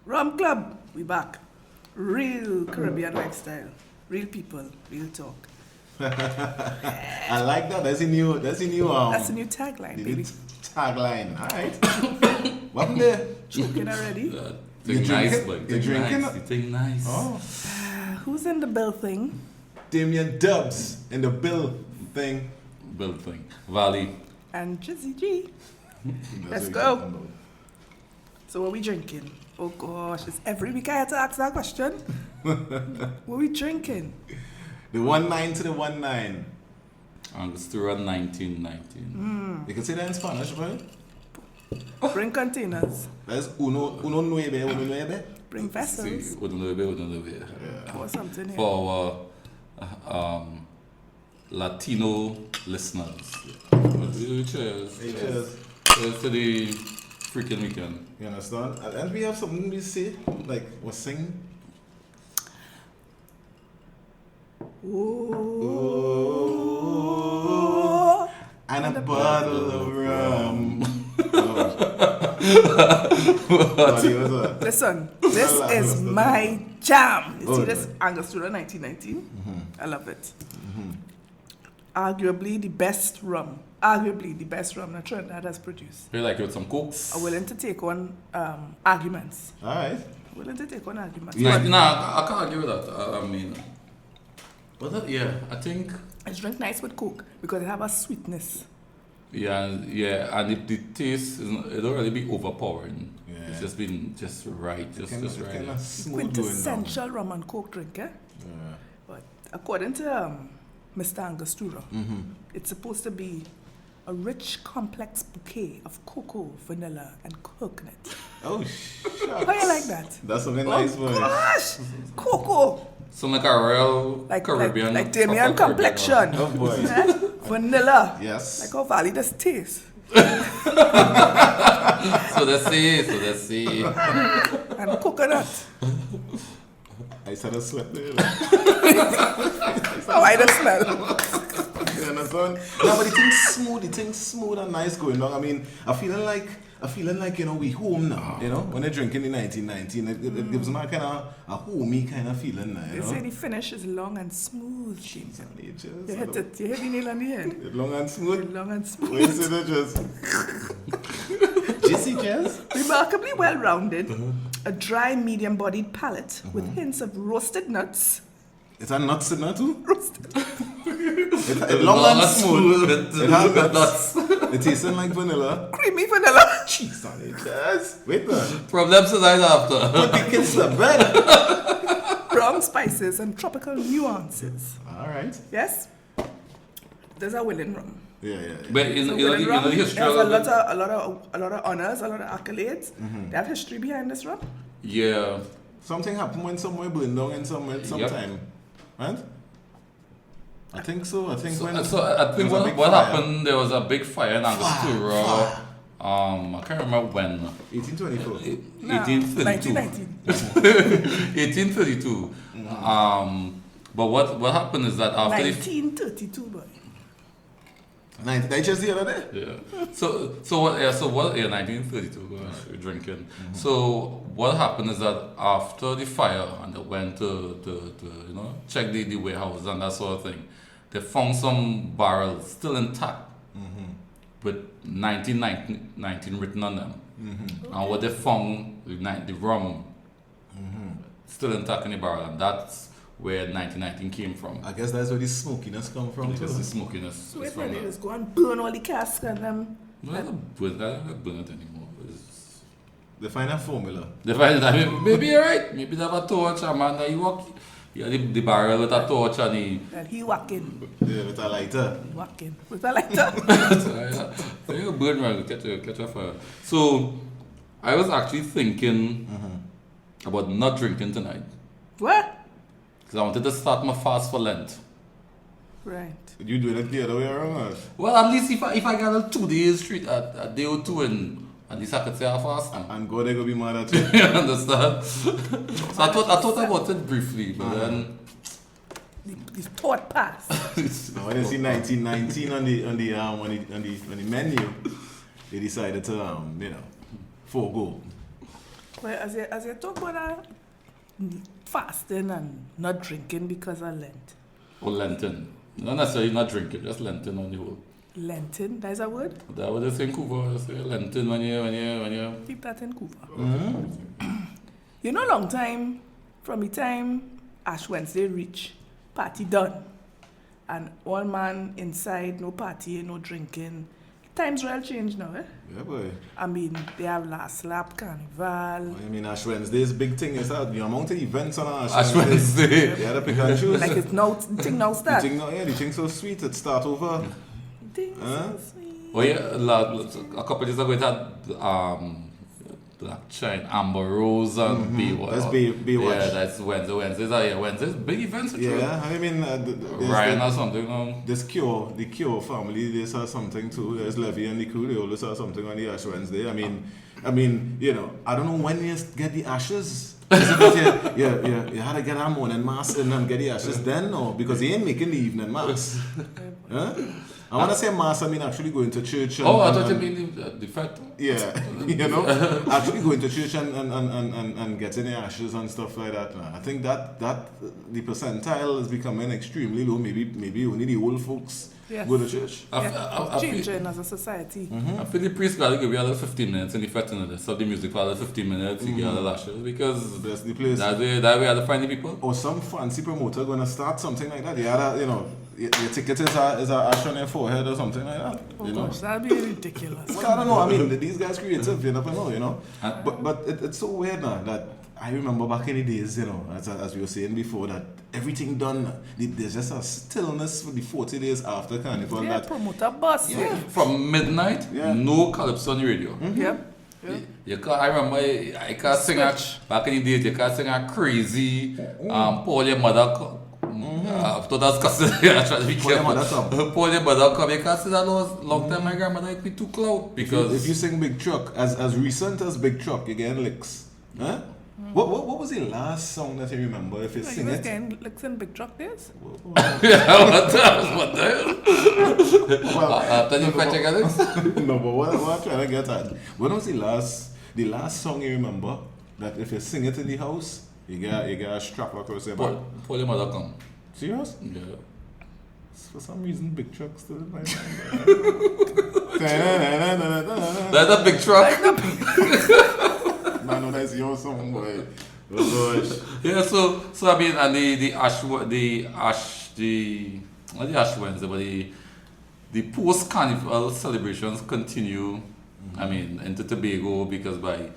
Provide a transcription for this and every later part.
Rum Club, we back. Real Caribbean lifestyle. Real people, real talk. I like that. That's a new That's a new tagline, baby. Tagline. All right. What happened there? Joking already? Think nice, boy. You drinking? You think nice. Oh. Who's in the bill thing? Damian Dubs in the bill thing. Bill thing. Valley. And Jizzy G. Let's go. So what we drinking? Oh gosh, it's every week I have to ask that question. What we drinking? The 19 to the 19. Angostura 1919. You can say that in Spanish, bro. Bring containers. That's uno nueve. Bring vessels. See, uno nueve. Yeah. Or something here. For our Latino listeners. Cheers. Hey, cheers. Cheers to the freaking weekend. You understand? And we have something we say, like we're singing. Ooh. And a bottle of rum. Listen, this is my jam. You see this right. Angostura 1919? I love it. Arguably the best rum that Trinidad has produced. You like it with some coke? I'm willing to take on arguments. Alright. Nah, I can't argue with that. I mean, but that, yeah, I think. It's drink nice with Coke because it have a sweetness. Yeah, and the taste it don't really be overpowering. Yeah. It's just been just right, just right. Kind of smooth Quintessential rum and Coke drink, eh? Yeah. But according to Mr. Angostura, it's supposed to be a rich, complex bouquet of cocoa, vanilla, and coconut. Oh, shucks. How you like that? That's something nice, boy. Gosh! Cocoa! So like a real Caribbean. Like Damian complexion. Oh, boy. Vanilla. Yes. Like how valley this taste. So let's see. And coconut. I started sweat there. How I the smell. You understand? No, but the thing's smooth and nice going on. I mean, I'm feeling like, we home now, when they're drinking the 1919, it gives me kind of a homey kind of feeling now, They say the finish is long and smooth. Jeez, You hit the nail on the head. Long and smooth? Long and smooth. Wait, say that just. Jizzy Jazz? Remarkably well-rounded, a dry, medium-bodied palate with hints of roasted nuts. It's a nuts in there too? Roasted. It's long and smooth. It has nuts. It tastes like vanilla. Creamy vanilla. Cheese on it, Jazz. Wait there. Problems tonight after. Put the kids to bed. Brown spices and tropical nuances. Alright. Yes? There's a willing rum. Yeah. But in So the willing rum, history there's of it, a lot of honors, a lot of accolades. They have history behind this rum. yeah. Something happened when somewhere burned down in sometime. Right? I think so. I think what happened, there was a big fire in Angostura. I can't remember when. 1824. 1832. 1832. But what happened is that after 1932, boy. They just the other day? Yeah. So what? Yeah, 1932. We're drinking. So what happened is that after the fire, and they went to check the warehouse and that sort of thing, they found some barrels still intact, with 1919 written on them. And what they found, the rum, still intact in the barrel, and that's where 1919 came from. I guess that's where the smokiness come from. Because the smokiness So is wait from till they that. just go and burn all the casks and them. No, I don't burn it anymore. They find a formula. They find that maybe you're right. Maybe they have a torch, a man that you walk. Yeah, the barrel with a torch and he whacking. Yeah, with a lighter. Whacking. With a lighter. So you burn right, catch a fire. So I was actually thinking about not drinking tonight. What? Because I wanted to start my fast for Lent. Right. You doing it the other way around? Well, at least if I got a 2 days straight, a day or two, and at least I could say I fast. And God, they gonna be mad at you. You understand? So I thought about it briefly, but then The thought pass. Now when you see 1919 on the menu, they decided to forego. Well, as you talk about fasting and not drinking because of Lent. Or Lenten. Not necessarily not drinking, just Lenten on the whole. Lenten, that is a word? That what they say in Cuba. Say Lenten when you Keep that in Cuba. Mm-hmm. You know, long time, from the time Ash Wednesday reach, party done. And all man inside, no party, no drinking. Times real change now, eh? Yeah, boy. I mean, they have last lap, Carnival. I mean, Ash Wednesday's big thing is that the amount of events on Ash Wednesday. Yeah, the pick and choose. Like it's now, thing now start. The thing so sweet, it start over. Thing so sweet. Oh yeah, a couple of days ago it had Black China, Amber Rose and B1. That's B Watch. Yeah, that's Wednesday. Wednesdays, big events. Yeah, I mean, Ryan or something. This the Cure family, they saw something too. There's Levy and the crew, they always saw something on the Ash Wednesday. I mean, you know, I don't know when you get the ashes. Is it that you had to get our morning mass in and get the ashes then, or because he ain't making the evening mass? Huh? I want to say mass, I mean actually going to church. And, I thought you mean the fact. Yeah, you know, actually going to church and getting the ashes and stuff like that. I think that the percentile is becoming extremely low. Maybe only the old folks go to church. Changing as a society. I feel the priest got to give you another 15 minutes in the fete and stop the music for another 15 minutes. You get other ashes because that's the place. That way I find the people. Or some fancy promoter gonna start something like that. You know. Your ticket is a ash on your forehead or something like that. Oh gosh, that'd be ridiculous. Well, I don't know. I mean, these guys creative. You never know. You know. But it's so weird now that I remember back in the days. You know, as we were saying before, that everything done. There's just a stillness for the 40 days after Carnival. Yeah, that promoter bus. Yeah. From midnight, no calypso on the radio. Mm-hmm. Yep. You can't, I remember I can't sing back in the days. You can't sing a crazy Paul your mother. So that's because I try to be careful. Paul your mother come. You can't say that long time. My grandmother would be too cloud because if you sing Big Truck as recent as Big Truck, you're getting licks. Huh? What was the last song that you remember? If you sing it, getting licks in Big Truck days. Yeah, what the hell? After you fetch again? No, but what I'm trying to get at, when was the last song you remember that if you sing it in the house, you get a strap across your back? Paul your mother come. Serious? Yeah. For some reason, Big Truck still in my mind. That's a big truck. Man, no, that's your song, boy. Oh gosh. Yeah, so I mean, and the Ash Wednesday, but the post Carnival celebrations continue. I mean, into Tobago because by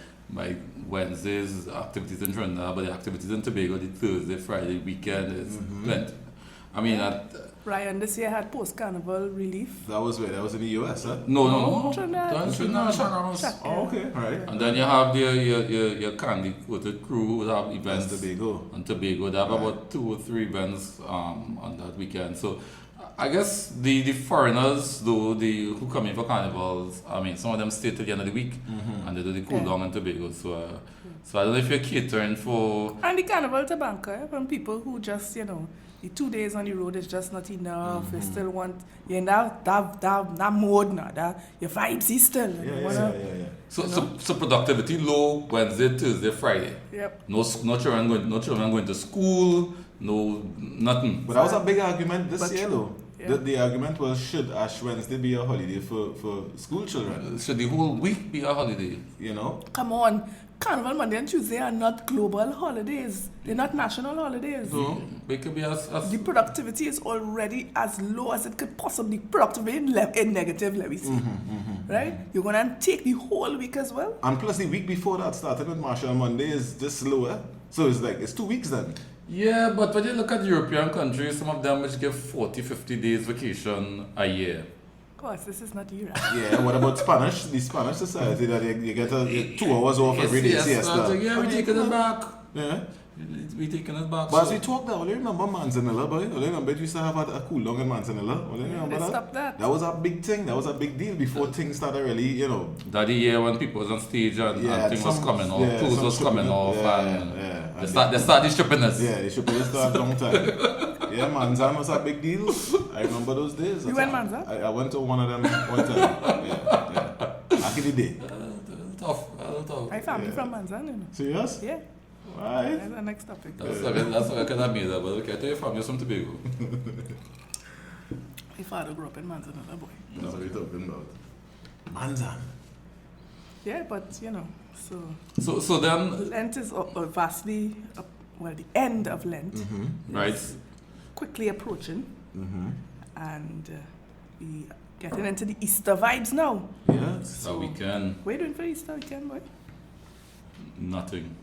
Wednesdays activities in Trinidad, but the activities in Tobago, the Thursday, Friday weekend is Lent. I mean, Ryan this year had post Carnival relief. That was where? That was in the US, huh? No. Trinidad. Oh, okay, right. And then you have your candy coated crew who have events on Tobago. They have about 2 or 3 events on that weekend. So I guess the foreigners though who come in for carnivals, I mean some of them stay till the end of the week and they do the cool down in Tobago. So I don't know if you're catering for and the Carnival to banker from people who just the 2 days on the road is just not enough. You still want you're in that mode now. That your vibes is still. Yeah. So productivity low Wednesday, Thursday, Friday. Yep. No children going to school. No nothing. But that was a big argument this year, true. though. Yeah. The argument was, should Ash Wednesday be a holiday for school children? Should the whole week be a holiday? You know? Come on. Carnival Monday and Tuesday are not global holidays. They're not national holidays. So they could be as the productivity is already as low as it could possibly productivity in negative, let me see. Right? You're gonna take the whole week as well. And plus the week before that started with Marshall Monday is just slower. So it's 2 weeks then. Yeah, but when you look at European countries, some of them which give 40, 50 days vacation a year. Of course, this is not Europe. Yeah, what about Spanish? The Spanish society that you get 2 hours off every day. Yeah, we're taking it back. Yeah. We're taking it back. But as we talked now, I remember Manzanilla, boy. I remember it used to have a cool down in Manzanilla. They stopped that. That was a big thing. That was a big deal before things started really, That the year when people was on stage and things was coming off, clothes was coming off, and they started stripping us. Yeah, they stripping us for a long time. Yeah, Manzan was a big deal. I remember those days. You went Manzan? I went to one of them one time. Yeah. Back in the day. talk. My family from Manzan, you know. Serious? Yeah. Why? That's the next topic. That's what I kind of made up. But okay, I tell you from you from Tobago. My father grew up in Manzan, another boy. That's what we're talking about. Manzan. Yeah, but you know, So then, Lent is vastly, the end of Lent right? is quickly approaching, and we getting into the Easter vibes now. Yes. So we can What are you doing for Easter weekend, boy? nothing.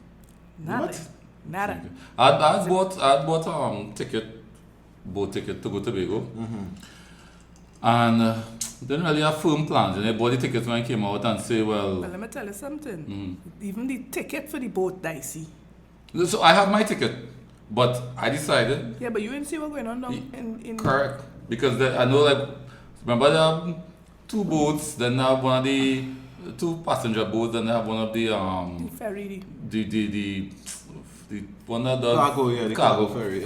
Nada. What? Nada. I bought boat ticket to go to Tobago, and didn't really have firm plans. And I bought the ticket when I came out and say, Well, let me tell you something. Even the ticket for the boat dicey. So I have my ticket, but I decided Yeah, but you didn't see what's going on now in correct because I know like remember there are two boats, then I have one of the two passenger boats, then I have one of the the ferry. the one of the Cargo, yeah, the cargo ferry.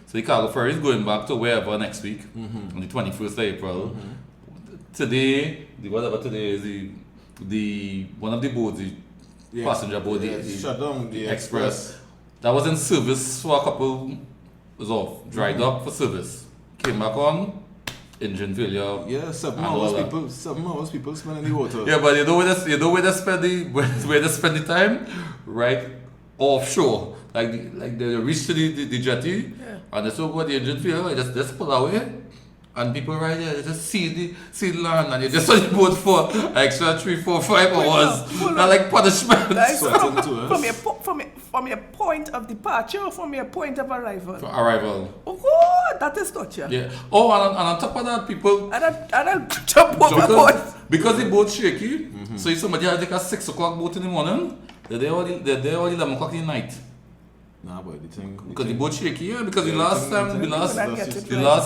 So the cargo ferry is going back to wherever next week on the 21st of April. Today, whatever today is the one of the boats, the passenger boat, the shut down the Express. That was in service for a couple was off, dried up for service. Came back on, engine failure. Yeah, 7 and all hours that. 7 hours people spend in the water. Yeah, but you know where they spend the time? Right offshore. Like they reach to the jetty and they saw what the engine failure, they just pull away. And people right there, they just see the land and you just on the boat for an extra 3, 4, 5 hours. Not like punishment. That's Sweating too, from your point of departure or from your point of arrival? For arrival. Oh, that is torture. Yeah. Oh, and on top of that, people And I jump overboard. because the boat's shaky. So if somebody has like a 6 o'clock boat in the morning, they're there all 11 o'clock in the night. Nah, boy, the thing. Because the boat's shaky, yeah. Because the last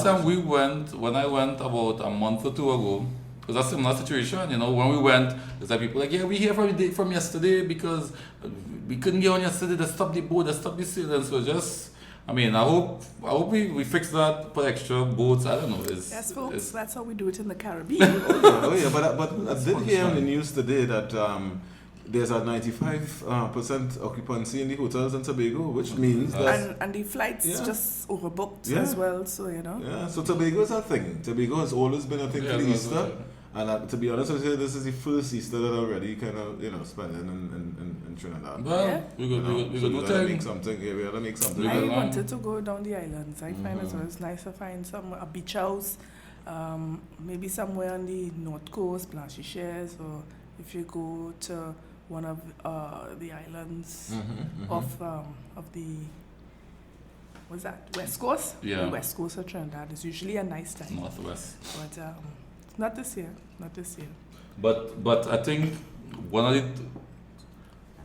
time we went, when I went about a month or two ago, it was a similar situation. You know, when we went, there's like people like, yeah, we here from yesterday because we couldn't get on yesterday. They stopped the boat, they stopped the sailing. So just, I mean, I hope we fix that, put extra boats. I don't know. Yes, folks, that's how we do it in the Caribbean. Oh yeah, but I did hear on the news today that there's a 95% occupancy in the hotels in Tobago, which means that and the flights just overbooked as well, so you know. Yeah, so Tobago is a thing. Tobago has always been a thing for the Easter. And to be honest with you, this is the first Easter that already kind of spending in Trinidad. Well, we gotta make something. Yeah, we gotta make something. I wanted to go down the islands. I find it was nice to find a beach house, maybe somewhere on the north coast, Blanchisseuse, or if you go to one of the islands of the West Coast? Yeah. The West Coast of Trinidad is usually a nice time. Northwest. But not this year. But I think one of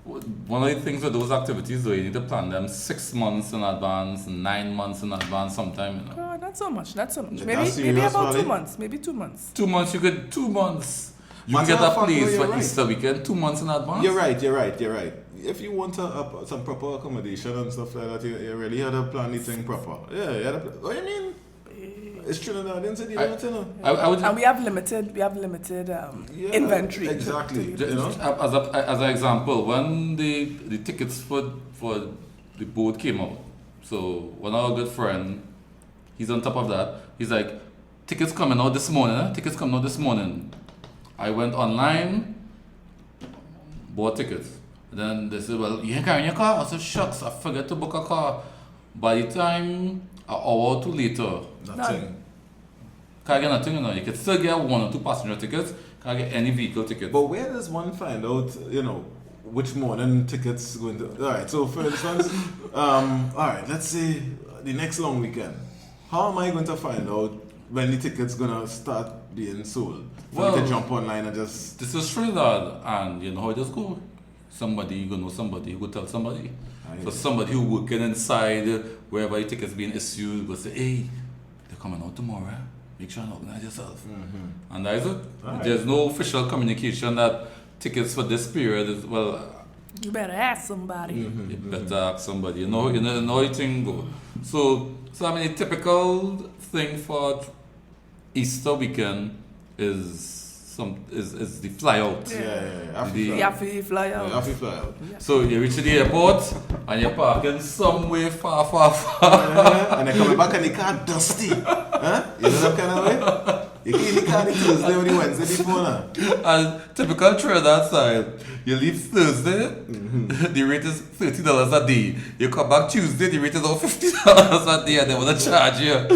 the things with those activities, though, you need to plan them 6 months in advance, 9 months in advance, sometime. You know. Not so much. Maybe about 2 months. Maybe 2 months. 2 months. You get 2 months. You can get a place for Easter weekend 2 months in advance. You're right. If you want some proper accommodation and stuff like that, you really had to plan the thing proper. Yeah, you had to plan. What do you mean? It's Trinidadian city, and we have limited inventory. Exactly. As an example, when the tickets for the boat came out, so one of our good friend, he's on top of that. He's like, tickets coming out this morning. I went online, bought tickets. Then they said, well, you ain't carrying your car? I said, shucks, I forgot to book a car. By the time, an hour or two later, nothing. Can't get nothing, you know. You can still get 1 or 2 passenger tickets, can't get any vehicle tickets. But where does one find out, which morning tickets going to... Alright, so for instance, alright, let's say the next long weekend. How am I going to find out when the tickets going to start being sold? For me to jump online and just... This is Trinidad, and you know how it just go. Somebody, you know somebody, you go tell somebody. So somebody who working inside wherever the tickets being issued will say, hey, they're coming out tomorrow. Make sure and organize yourself. And that is it. Right. There's no official communication that tickets for this period is, well... You better ask somebody. You better ask somebody. You know how the thing go. So I mean, a typical thing for Easter weekend is is the fly out. You have to fly out. You have to fly out. So you reach the airport and you're parking somewhere far. And then coming back and the car dusty. Huh? You know that kind of way? You can't in the car on Thursday or the Wednesday before now. And typical Trinidad style, you leave Thursday, the rate is $30 a day. You come back Tuesday, the rate is over $50 a day, and they want to charge you.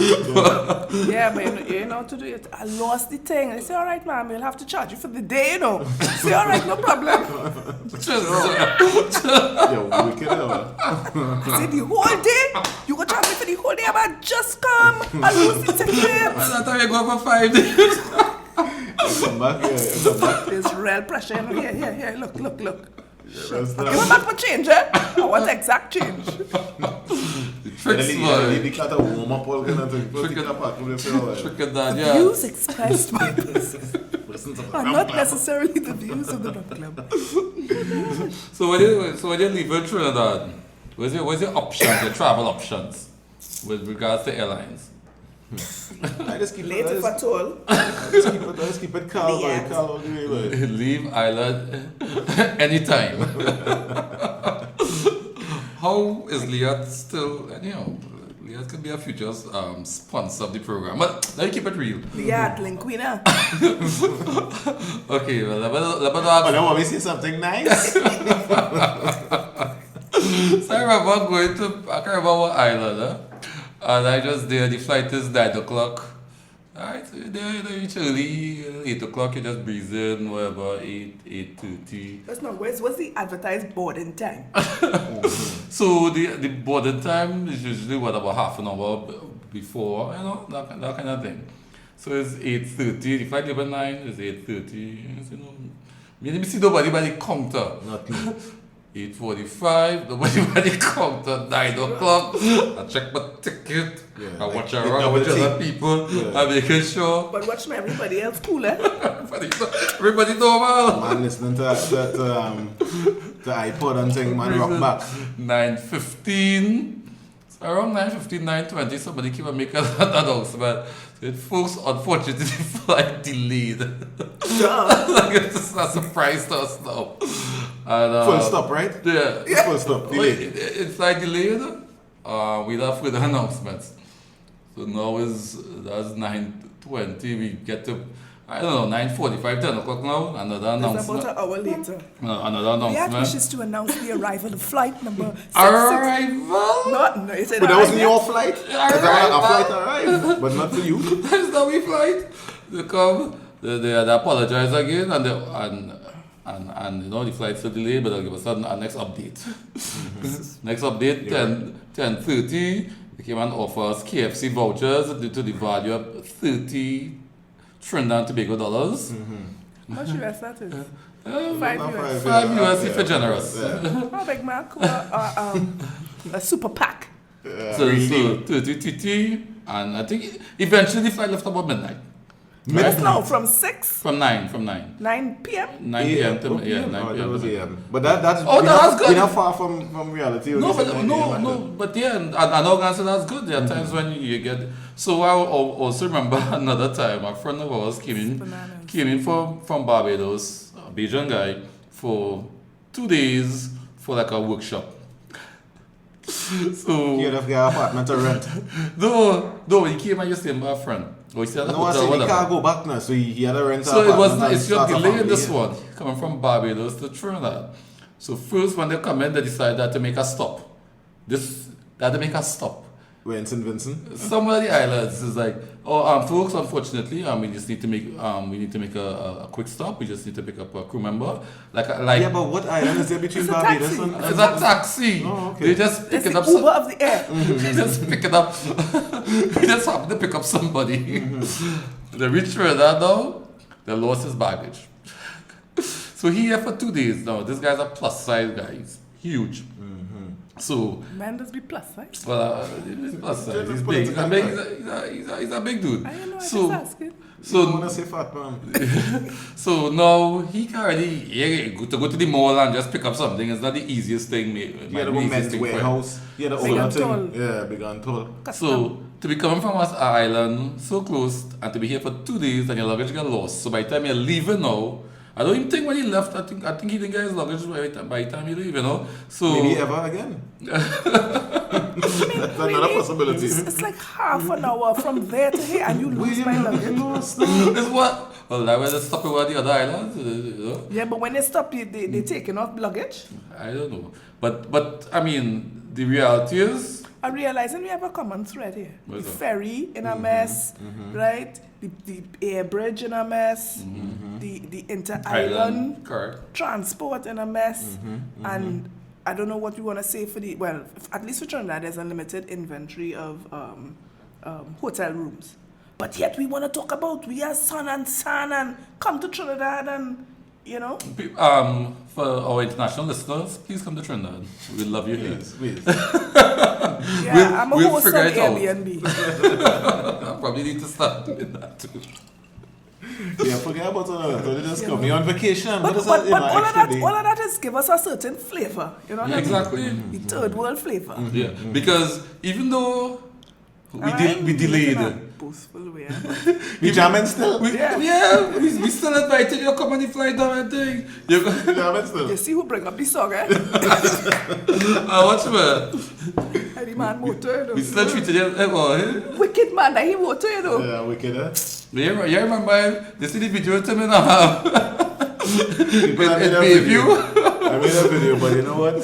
Yeah, but you know what to do it. I lost the thing. I say, all right, ma'am, we'll have to charge you for the day, you know. I say, all right, no problem. You're wicked, I say, the whole day? You go charge me for the whole day? I just come. I lose the ticket. And that's how you go for 5 days. Come back here. Come back. There's real pressure. You know? Here. Look. That's Give me back my change, eh? I want exact change. The tricks, man. The car to warm up all kind of things. Trick of that, The yeah. views expressed by persons are not necessarily the views of the Rum Club. So when you leave Trinidad, what's your options, your travel options with regards to airlines? I just keep Later it. for toll. I just keep it calm, Yes. calm all the way, boy. Leave island anytime. How is Liat still? Anyhow, Liat could be a future sponsor of the program, but let me keep it real. Yeah, Linquina. Okay, well, But I want me to say something nice. So I remember going to, I can't remember what island, and I just there, the flight is 9 o'clock. Alright, so you're there, you reach early, 8 o'clock, you just breeze in, whatever, 8:30. That's not what's the advertised boarding time? So the boarding time is usually about half an hour before, you know, that kind of thing. So it's 8:30, the flight leave at 9, it's 8:30, you know. Me didn't see nobody by the counter. Not me. 8:45, nobody by the counter, 9 o'clock. I check my ticket, I watch around with other people, I'm making sure. But watch me, everybody else cool, eh? Everybody normal. Man listening to iPod and saying, man, rock back. 9:15. Around 9:15, 9:20, somebody came and make an announcement. Said, folks, unfortunately, the flight delayed. Like, it's a surprise to us now. And, Full stop, right? Yeah. Full stop. Delayed. It's like delayed. We have further announcements. So now that's 9:20. We get to, I don't know, 9:45, 10 o'clock now. Another It's announcement. about an hour later. Another The announcement. wishes to announce the arrival of flight number 66. Arrival? No, you said But that wasn't arrival. your flight. A flight arrived, but not for you. That's not we flight. They come, they apologize again, and you know the flight's still delayed, but they'll give us a next update. Next update, 10:30. They came and offer us KFC vouchers due to the value of 30 Trinidad and Tobago dollars. How much US that is? Not 5 US. 5 US if you're generous. How big man? A super pack. So 30, and I think eventually the flight left about midnight. Just now, from 6, From 9 9 p.m. 9 p.m. to 9 p.m. That was AM. But that's good. Enough far from reality. No, but yeah, and I'll answer that's good. There are times when you get. So I also remember another time a friend of ours came in from Barbados, a Bajan guy, for 2 days for like a workshop. So You'd have got an apartment to rent. no, he came and just stayed by a friend. Or he said, No, I said he can't go back now, so he had to rent So an apartment. it's just and start a delaying family, this yeah. one, coming from Barbados to Trinidad. So first when they come in, they decided to make a stop. They had to make a stop. Where in St. Vincent? Some of the islands is like, folks, unfortunately, we just need to make a quick stop. We just need to pick up a crew member. Like Yeah, but what island is there between It's a Barbados taxi. and... it's a taxi. Oh, okay. They just pick It's it the up. Uber of the air. They just pick it up. They just happen to pick up somebody. They reach Trinidad now. They lost his baggage. So he here for 2 days now. This guy's a plus size guy. huge. So, Man does be plus size. well, he's plus size. He's big. He's a big dude. I don't know, I So, just asking. I want to say fat man. so now he can already go to the mall and just pick up something. It's not the easiest thing. He had a men's warehouse. He had a Big older and tall. thing. Yeah, big and tall. So to be coming from us island so close and to be here for 2 days and your luggage got lost. So by the time you're leaving now, I don't even think when he left, I think he didn't get his luggage by the time he leave, you know. So Maybe ever again. That's another possibility. It's like half an hour from there to here and you lose my luggage. it's what? Well, that was stop over the other islands, you know. Yeah, but when they stop, they taking off luggage. I don't know, but I mean, the reality is. I'm realizing we have a common thread here. What's The that? ferry in a mess, right? The air bridge in a mess, the inter-island Correct. transport in a mess, and I don't know what you want to say for at least for Trinidad, there's a limited inventory of hotel rooms. But yet we want to talk about we are sun and come to Trinidad and, you know. For our international listeners, please come to Trinidad. We'd love you here. Please. Yeah, I'm a we'll host on figure it out. Airbnb. I probably need to start doing that too. Yeah, forget about all of that. They just come. You're on vacation. But, What is but, that? but all, of extra that, day? all of that is give us a certain flavor. You know what I mean? Exactly. The third world flavor. Yeah, because even though we I'm delayed. in a boastful way. We jamming still? We still invited you to come on the flight down and thing. You go, Jamming still? You see who bring up the song, eh? watch me. And the man motor, you We know. still treated you well. Wicked man, that he motor, you know. Yeah, wicked, eh? You remember this is the video to me now. People have made a It video. you. I made a video, but you know what?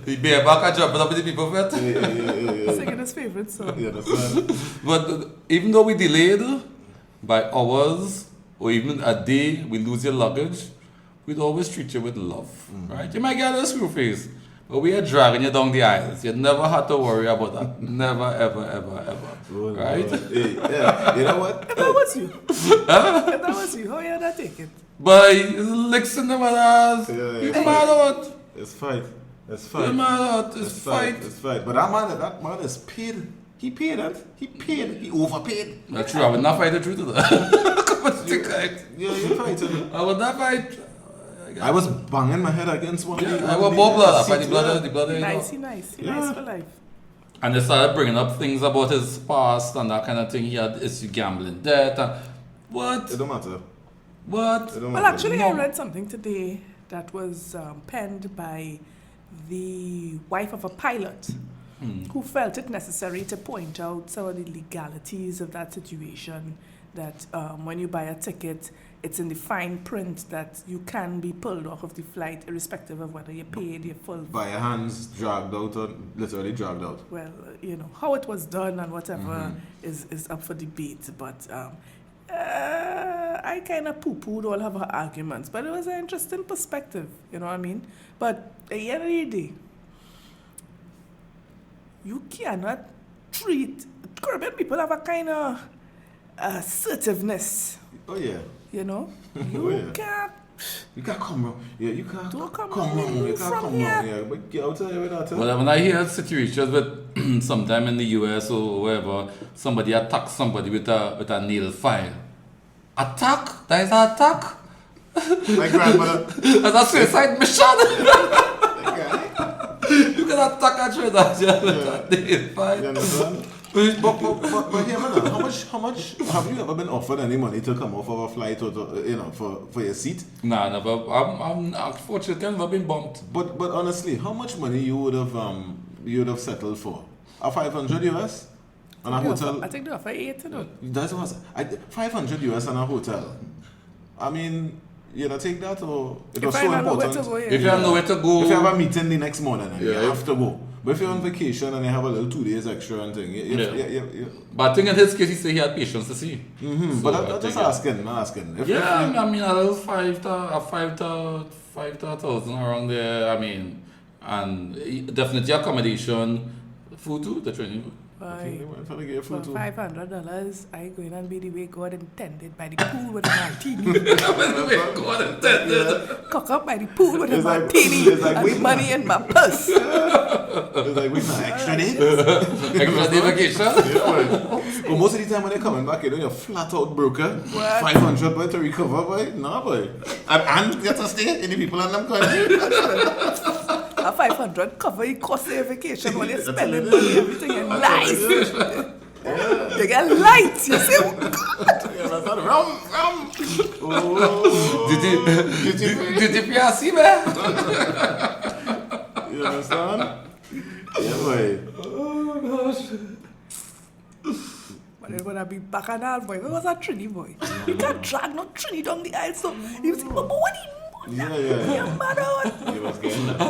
We be back and jumping up with the people for it. Yeah. Singing his favorite song. You understand? But even though we delayed by hours or even a day, we lose your luggage, we'd always treat you with love, right? You might get a screw face, but we are dragging you down the aisles. You never had to worry about that. Never, ever, ever, ever. Oh, right? Lord. Hey, yeah. You know what? If that was you, if that was you, how you not take it? But licks in the ass. Yeah, You yeah. mad out. It's fight. It's You fight. mad out. It's fight. It's fight. But that man is paid. He paid it. He paid. He overpaid. That's true. I would not fight the truth of that. Come on, stick it. Yeah, you're fighting. I would not fight. I was banging my head against one. Yeah, of I the- was one of blood. the I fight the blood. You know. Nice Yeah. for life. And they started bringing up things about his past and that kind of thing. He had issue gambling debt and what? It don't matter. What? It don't Well, matter. actually, No. I read something today that was penned by the wife of a pilot who felt it necessary to point out some of the legalities of that situation. That when you buy a ticket, it's in the fine print that you can be pulled off of the flight, irrespective of whether you paid your full. By your hands dragged out or literally dragged out. Well, you know how it was done and whatever is up for debate. But I kind of poo-pooed all of her arguments, but it was an interesting perspective. You know what I mean? But at the end of the day, you cannot treat Caribbean people have a kind of assertiveness. Oh yeah. You know, Oh, you yeah. can't. You can't come wrong. Yeah, you can't Don't come wrong. wrong. You Move can't from come here. wrong. Yeah, but get out of here with that. Well, when I hear situations with sometime in the US or wherever, somebody attacks somebody with a nail file. Attack? That is an attack? My grandmother. That's a suicide mission. Okay. You can attack a Trinidad with a nail You file. understand? But hear me now. How much have you ever been offered any money to come off of a flight or to, you know, for your seat? Nah, never. I'm unfortunately I've never been bumped. But honestly, how much money you would have settled for? A 500 US on a hotel? I think they offer 8, you know. That's what I said. 500 US on a hotel. I mean, you know, take that or it was If I so don't know where important. to go, yeah. If you have nowhere to go, If you have a meeting the next morning, and you Yeah. have to go. But if you're on vacation and you have a little 2 days extra and thing, Yeah. But I think in his case, he said he had patience to see. Mm-hmm. So But I I'm just think, asking. If I mean, a little 5,000 around there. I mean, and definitely accommodation, food too. The training. Boy, For the gay food for too. $500, I going and be the way God intended by the pool with a martini. Cock up by the pool with a It's like- martini it's like and we- money in my purse. It's like, we not extra days. Extra day vacation. But most of the time when they're coming back, you're flat out broker. What? 500 boy to recover, boy. No, boy. And get to stay in the people in them country. A 500 cover your cost of your vacation when you're spending money, everything in life. You get light, you see? Yeah, that's not rum. Oh. Did you see, man? You understand? Yeah, boy. But they're gonna be bacchanal, boy. Where was that Trini, boy? You can't drag no Trini down the aisle, so you see, but what do you Yeah. You're mad out. You was getting that.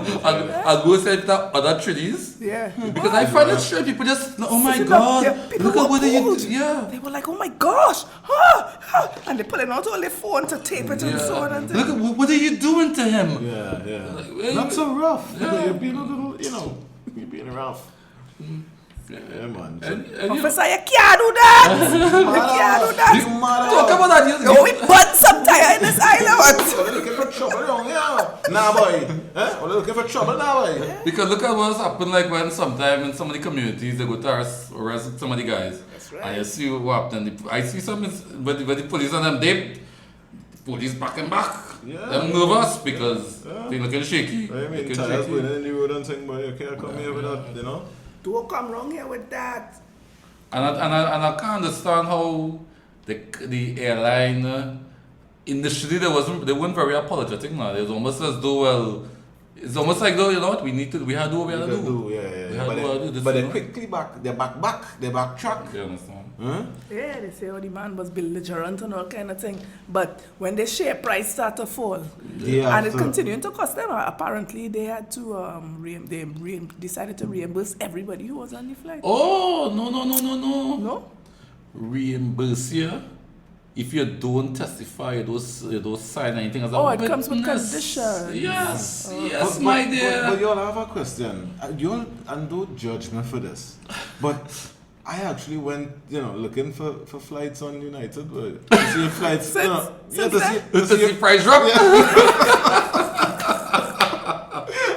I'll go say that other treaties. Yeah. Because I find it strange. People just, oh my Sitting up God. there, people Look at were what they pulled. yeah. They were like, oh my gosh. And they're pulling out all their phone to tape it and so on and Look at what are you doing to him? Yeah. Like, Not so rough. Yeah. You're being a little, you're being rough. Yeah, man. And Officer, you can't do that. You can't do that. You mad talk about that. Yo, we burnt some tire in this island. We're looking for trouble, yeah. Nah, boy. We're looking for trouble now, boy. Because look at what's happened like when sometime in some of the communities they go to arrest some of the guys. That's right. And you see what happened. I see some but the police and them the police back and back. Yeah. Them nervous because Yeah. they looking shaky. I mean, Looking tires shaky. going in the road and saying, boy, you can't come here with that, you know? Don't come wrong here with that. And I can't understand how the airline initially they weren't very apologetic now. It was almost as though it's almost like though you know what we had to do what we had to do. Yeah. We had to do this, But you then know? quickly they backtrack. You understand? Huh? Yeah, they say, oh, the man was belligerent and all kind of thing. But when the share price start to fall, Yeah, and it's so- continuing to cost them, apparently they had to, decided to reimburse everybody who was on the flight. Oh no. No? Reimburse you if you don't testify, you don't sign anything as a Oh, it comes with witness. conditions. Yes, Oh. yes, my dear. But y'all have a question. Y'all, and don't judge me for this. But I actually went, looking for flights on United. But to see flights, Since This is the price drop.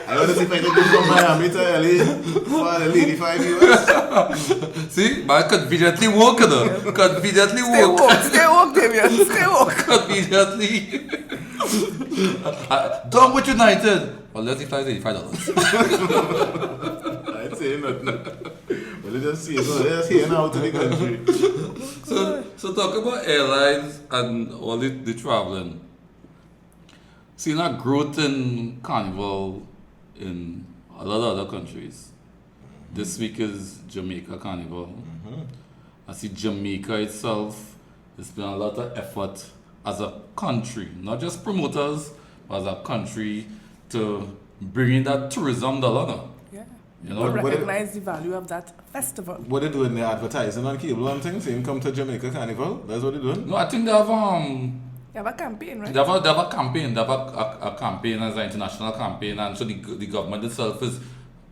I want to see if I can go from Miami to LA for the lady 5 years. See, man, conveniently walk, conveniently Stay walk. woke, Damian, stay woke. Conveniently. Done with United. Well, let's fly $85. I'd say nothing. Well, let's just see. So let's hear now to the country. So talk about airlines and all the traveling. Seeing a growth in Carnival in a lot of other countries. This week is Jamaica Carnival. I see Jamaica itself, there's been a lot of effort as a country, not just promoters, but as a country to bring in that tourism dollar now. Yeah. You To know, recognize the value of that festival. What they doing? They're advertising on cable and things, saying come to Jamaica Carnival. That's what they're doing. no, I think they have You have a campaign, right? They have a campaign. They have a campaign as an international campaign, and so the government itself is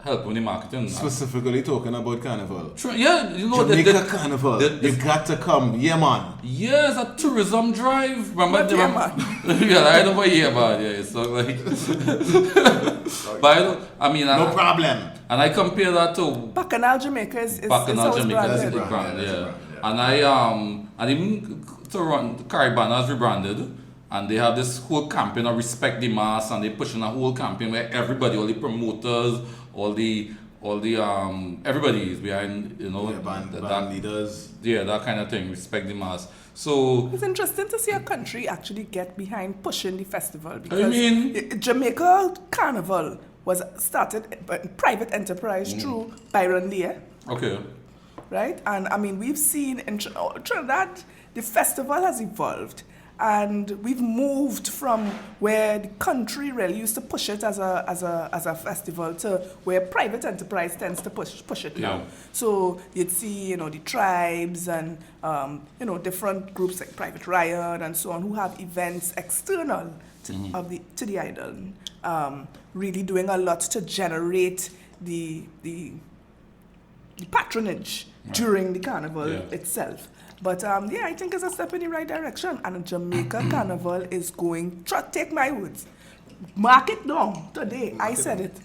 helping the marketing. Specifically talking about Carnival. Yeah, you know Jamaica Carnival. the- You got to come. Yeah, man. yes, a tourism drive. Remember, But yeah, yeah, I don't know hear about it. Yeah, it's not like. But I mean, No problem. and I compare that to Bacchanal Jamaica is Bacchanal how it's Jamaica, branded. is the brand, brand, that's the yeah. brand, And even to run Caribbean has rebranded, and they have this whole campaign of respect the mass, and they're pushing a whole campaign where everybody, all the promoters, all the everybody is behind, Band leaders. that kind of thing, respect the mass. So It's interesting to see a country actually get behind pushing the festival because mean- Jamaica Carnival was started by private enterprise through Byron Lee, okay, right? And I mean, we've seen in Trinidad, the festival has evolved. And we've moved from where the country really used to push it as a festival to where private enterprise tends to push it now. Yeah. So you'd see, the tribes and different groups like Private Riot and so on who have events external to the island, really doing a lot to generate the patronage during the carnival itself. But I think it's a step in the right direction. And Jamaica Carnival is going, take my words, mark it down today. I said it.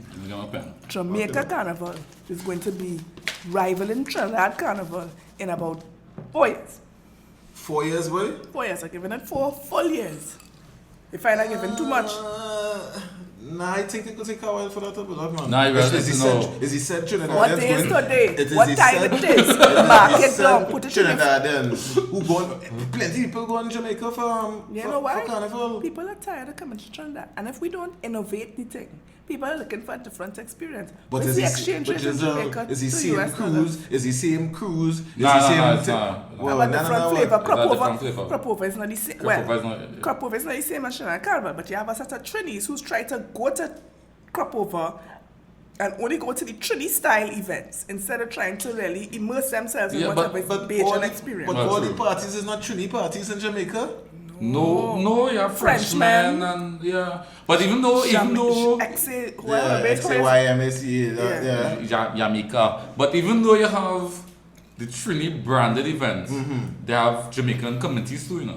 Jamaica Carnival is going to be rivaling Trinidad Carnival in about 4 years. 4 years, boy? 4 years. I'm giving it 4 full years. If I like giving too much. Nah, I think it could take a while for that to build up, man. Nah, is he said Trinidad? What day is today? What time it is? Mark it down. Put it Trinidad. Who going? Plenty people go in Jamaica for Carnival. People are tired of coming to Trinidad. And if we don't innovate the thing, people are looking for a different experience. But is the exchange rate in Jamaica is he to same US cruise? Is he same cruise? Is he Nah, same well, a different flavor. Flavor. Crop over is not the same. Crop over is not the same as Trinidad Carnival, but you have a set of Trinis who's trying to go to crop over and only go to the Trini style events instead of trying to really immerse themselves in whatever is Bajan experience. But all the parties is not Trini parties in Jamaica. No, you have Frenchmen and But even though Jamaica. But even though you have the Trini branded events, they have Jamaican committees too,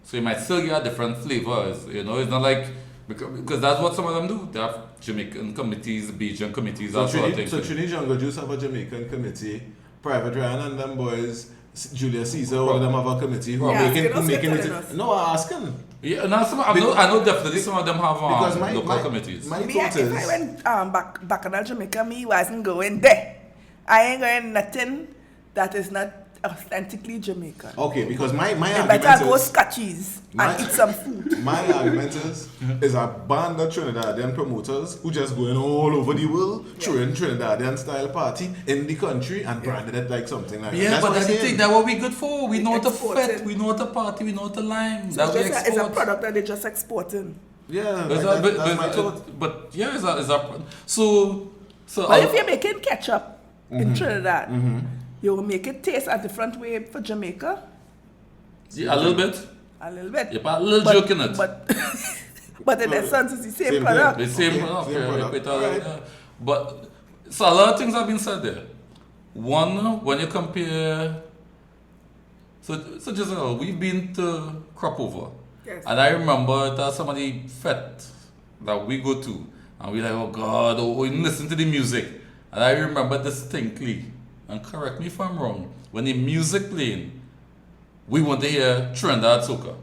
So you might still get different flavors, It's not like because that's what some of them do. They have Jamaican committees, Bajan committees, that sort of thing. So Trini Jungle Juice have a Jamaican committee, Private Ryan and them boys, Julius Caesar, all of them have a committee who are making it. No, I'm asking. Yeah, I know definitely some of them have local committees. If I went back in Jamaica, me wasn't going there. I ain't going nothing that is not authentically Jamaican. Okay, because my argument better go Scotchies and eat some food. My argument is a band of Trinidadian promoters who just going all over the world throwing Trinidadian style party in the country and branded it like something like that. Yeah, but that's the thing. That's what we good for. We know how to fit, we know how to party, we know how to lime. So it's a product that they're just exporting. Yeah, that's my thought. But yeah, it's a so. But if you're making ketchup in Trinidad. You will make it taste a different way for Jamaica? Yeah, a little bit. You put a little joke in it. But in essence, it's the same product. The same product. But, so a lot of things have been said there. One, when you compare... So Giselle, we've been to Crop Over. Yes. And I remember that some of the fete that we go to. And we're like, oh God, we listen to the music. And I remember distinctly, and correct me if I'm wrong, when the music playing, we want to hear Trinidad soca.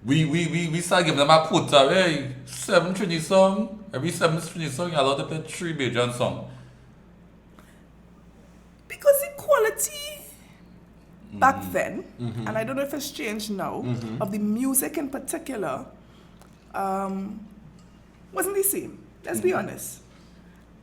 We start giving them a quota, hey, 7 Trini song, every 7 Trini song, you're allowed to play 3 Bajan song. Because the quality back then, and I don't know if it's changed now, of the music in particular, wasn't the same, let's be honest.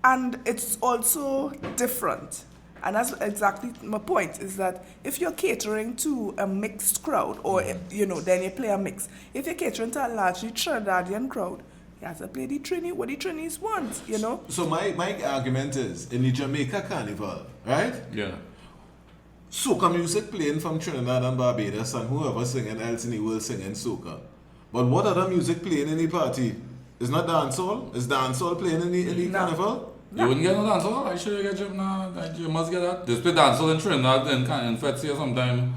And it's also different. And that's exactly my point, is that if you're catering to a mixed crowd, or, then you play a mix. If you're catering to a largely Trinidadian crowd, you have to play what the Trinis want, So my argument is, in the Jamaica Carnival, right? Yeah. Soca music playing from Trinidad and Barbados, and whoever singing else in the world singing soca. But what other music playing in the party? It's not dancehall? Is dancehall playing in the carnival? You wouldn't get no dancehall? I sure you get you must get that. Just play dancehall in Trinidad in Fetsia sometime.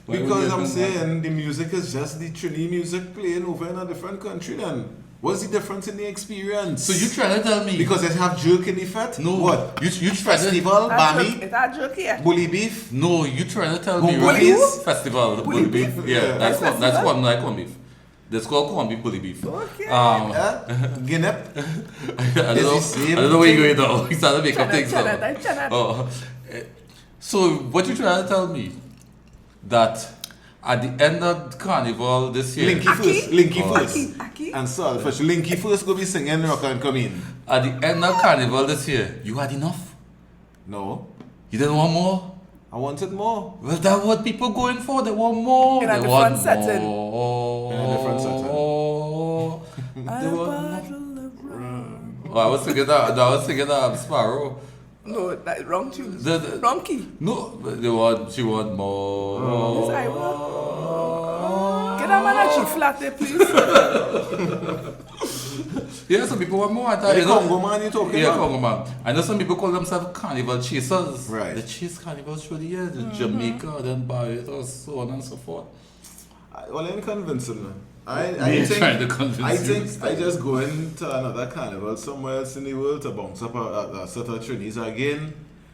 Because I'm saying the music is just the Trini music playing over in a different country then. What's the difference in the experience? So you trying to tell me? Because they have jerk in the fete? No. What? You trying Festival? Bami? Is that jerk here? Bully beef? No, you trying to tell me, right? Festival. Bully beef? Yeah, that's corn beef. That's called corn beef, bully beef. Okay. Guinep? I don't know where you're going now. You started to make up things now. So what you trying to tell me? That at the end of the carnival this year... Linky first. Aki. And Salfish. Linky first go be singing rock and come in. At the end of carnival this year, you had enough? No. You didn't want more? I wanted more. Well, that's what people going for. They want more. In a different setting. In a different setting. I was thinking that Sparrow. No, that's wrong tune. Wrong key. No, she want more. Yes, I want. Get a man a G flat there, please. Yeah, some people want more. The Congo man you talking Yeah, about? Congo man. I know some people call themselves carnival chasers. Right. They chase carnivals through the years. In Jamaica, then Barbados, so on and so forth. Well, I'm convincing man. I Me think trying to convince you. I just go into another carnival somewhere else in the world to bounce up a set of Trinis again.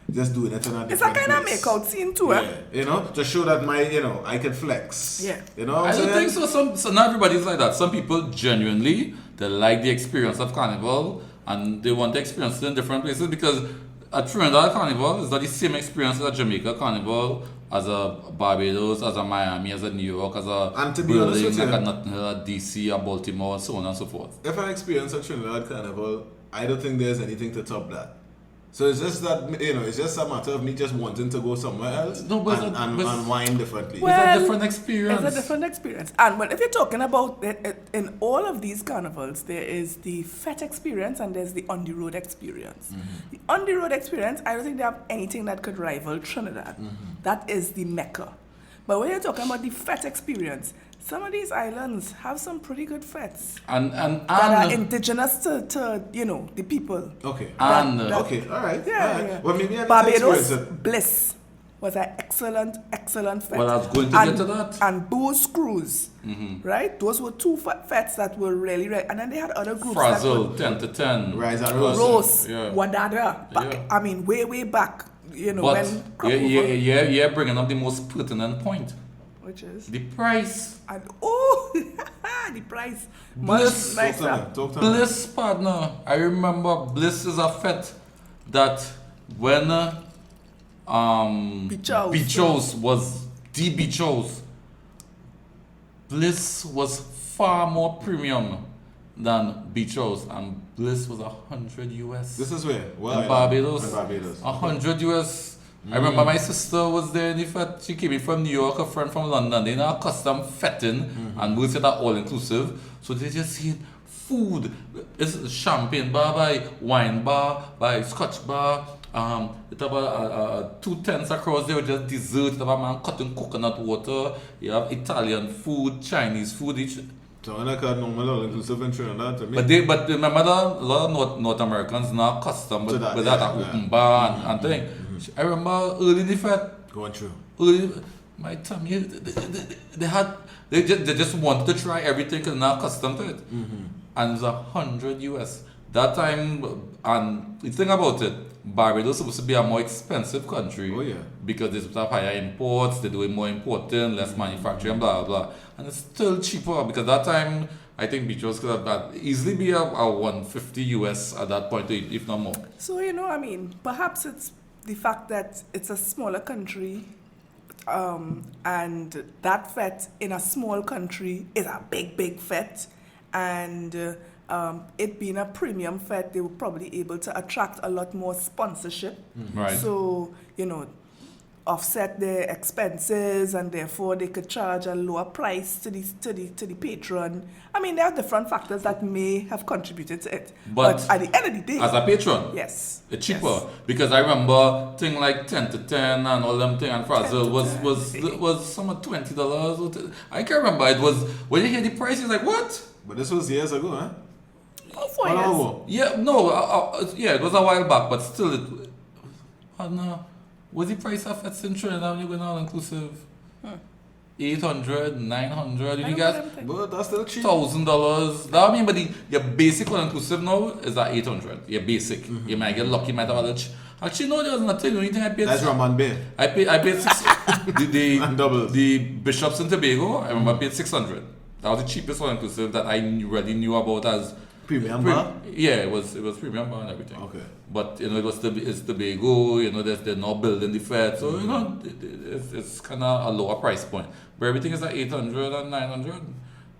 Just doing it in a different It's a kind of place. make-out scene too, eh? Yeah, to show that I can flex. Yeah. You know what I I'm don't saying? think so. So not everybody's like that. Some people genuinely they like the experience of carnival and they want to experience it in different places because a Trinidad carnival is not the same experience as a Jamaica carnival, as a Barbados, as a Miami, as a New York, as a And to be honest Berlin, with like you, a Notting Hill, a DC, a Baltimore, and so on and so forth. if I experience a Trinidad carnival, I don't think there's anything to top that. So it's just that it's just a matter of me just wanting to go somewhere else No, but and unwind differently. Well, It's a different experience. It's a different experience. And well, if you're talking about in all of these carnivals, there is the fete experience and there's the on-the-road experience. The on-the-road experience, I don't think they have anything that could rival Trinidad. That is the mecca. But when you're talking about the fete experience, some of these islands have some pretty good fetes and that are indigenous to the people. Okay. And Okay, all right. Yeah, all right. yeah. Well, maybe I need to Barbados experience it. Bliss was an excellent fete. Well, I was going to get to that. And Boo's Cruise, right? Those were two fetes that were really, and then they had other groups Frazzle, that 10 to 10. Rise and were Rose. Rose, Yeah. Wadada, back, Yeah. I mean, way back, But when crop over, you're bringing up the most pertinent point. which is, The price. and the price, Bliss. much nicer. Talk to me. Bliss, partner. I remember Bliss is a fete that when Beach House was the Beach House, Bliss was far more premium than Beach House, and Bliss was $100 US. This is where? Well, in Barbados. In Barbados. $100 US. I remember my sister was there in the fete. She came in from New York, a friend from London. They now custom fetting, and we said that all inclusive. So they just see food. It's champagne bar by wine bar by scotch bar. It have 2 tents across there with just dessert. It have a man cutting coconut water. You have Italian food, Chinese food. Each. So when I can't normal all inclusive in Trinidad to me. But remember that a lot of North Americans now custom with that, open bar and thing. I remember early in the fete. Going through. My tummy, they just wanted to try everything because now accustomed to it. And it was $100 US. That time, and the thing about it, Barbados is supposed to be a more expensive country. Oh, yeah. Because they supposed to have higher imports, they're doing more importing, less manufacturing, blah, blah, blah. And it's still cheaper because that time, I think Beaches could have easily be a $150 US at that point, if not more. So, perhaps it's the fact that it's a smaller country, and that fete in a small country is a big fete, and it being a premium fete, they were probably able to attract a lot more sponsorship. Right. So, offset their expenses, and therefore they could charge a lower price to the patron. There are different factors that may have contributed to it. But at the end of the day, as a patron, yes, it's cheaper. Yes. Because I remember thing like 10 to 10 and all them thing and Frazzle was some at $20. I can't remember. It was when you hear the price, you're like, what? But this was years ago, huh? Oh, 4 years. Yeah, no, yeah, it was a while back, but still, no. What's the price of fetes in Trinidad when you're going all inclusive? 800, 900, you guys? But that's still cheap. $1,000. That but your basic all inclusive now is at 800. Your basic. You might get lucky, you might have a little. Actually, no, there was nothing. The only thing I paid. That's Rum and Beer. I paid 6. And doubles. The Bishops in Tobago, I remember I paid 600. That was the cheapest all inclusive that I really knew about as. Premium bar? Yeah, it was premium bar and everything. Okay. But it was it's Tobago, they're not building the fete, so it's kind of a lower price point. But everything is at 800 and 900,